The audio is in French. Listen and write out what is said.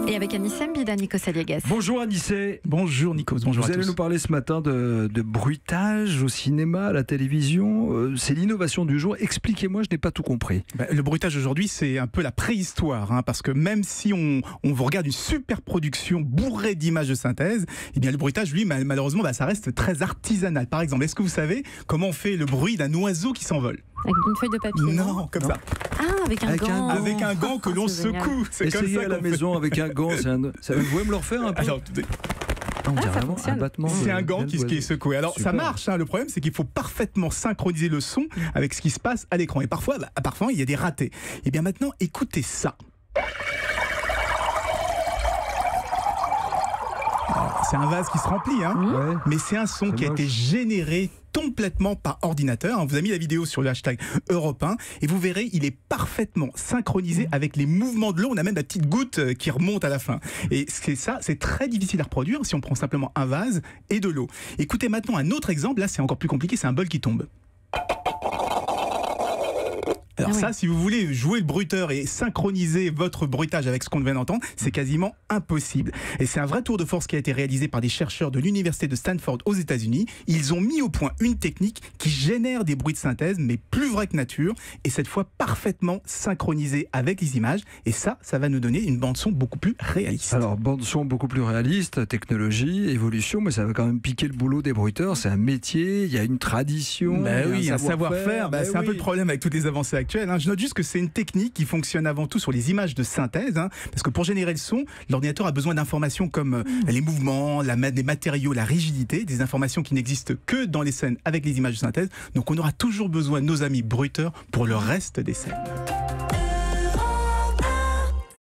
Et avec Anissé Mbida, Nikos Aliagas. Bonjour Anissé. Bonjour Nikos, bonjour à tous. Vous allez nous parler ce matin de bruitage au cinéma, à la télévision. C'est l'innovation du jour. Expliquez-moi, je n'ai pas tout compris. Le bruitage aujourd'hui, c'est un peu la préhistoire, parce que même si on vous regarde une super production bourrée d'images de synthèse, eh bien le bruitage, lui, malheureusement, ça reste très artisanal. Par exemple, est-ce que vous savez comment on fait le bruit d'un oiseau qui s'envole ? Avec une feuille de papier. Non, comme ça. Ah, avec un gant. Avec un gant que l'on secoue. C'est comme Essayez ça à la maison avec un gant. Vous pouvez me le refaire un peu? Alors, on dirait ça vraiment fonctionne. un battement. c'est un gant qui est secoué. Alors Super. ça marche, le problème c'est qu'il faut parfaitement synchroniser le son avec ce qui se passe à l'écran. Et parfois il y a des ratés. Et bien maintenant, écoutez ça. C'est un vase qui se remplit, Ouais. mais c'est un son qui a été généré complètement par ordinateur. On vous a mis la vidéo sur le hashtag Europe 1 et vous verrez, il est parfaitement synchronisé avec les mouvements de l'eau. On a même la petite goutte qui remonte à la fin. Et c'est très difficile à reproduire si on prend simplement un vase et de l'eau. Écoutez maintenant un autre exemple. Là, c'est encore plus compliqué. C'est un bol qui tombe. Alors ça, si vous voulez jouer le bruiteur et synchroniser votre bruitage avec ce qu'on vient d'entendre, c'est quasiment impossible. Et c'est un vrai tour de force qui a été réalisé par des chercheurs de l'université de Stanford aux États-Unis. Ils ont mis au point une technique qui génère des bruits de synthèse, mais plus vrais que nature, et cette fois parfaitement synchronisé avec les images. Et ça va nous donner une bande-son beaucoup plus réaliste. Alors, bande-son beaucoup plus réaliste, technologie, évolution, mais ça va quand même piquer le boulot des bruiteurs. C'est un métier, il y a une tradition. Oui, un savoir-faire. C'est un peu le problème avec toutes les avancées actuelles. Je note juste que c'est une technique qui fonctionne avant tout sur les images de synthèse, parce que pour générer le son, l'ordinateur a besoin d'informations comme les mouvements, les matériaux, la rigidité, des informations qui n'existent que dans les scènes avec les images de synthèse. Donc on aura toujours besoin de nos amis bruiteurs pour le reste des scènes.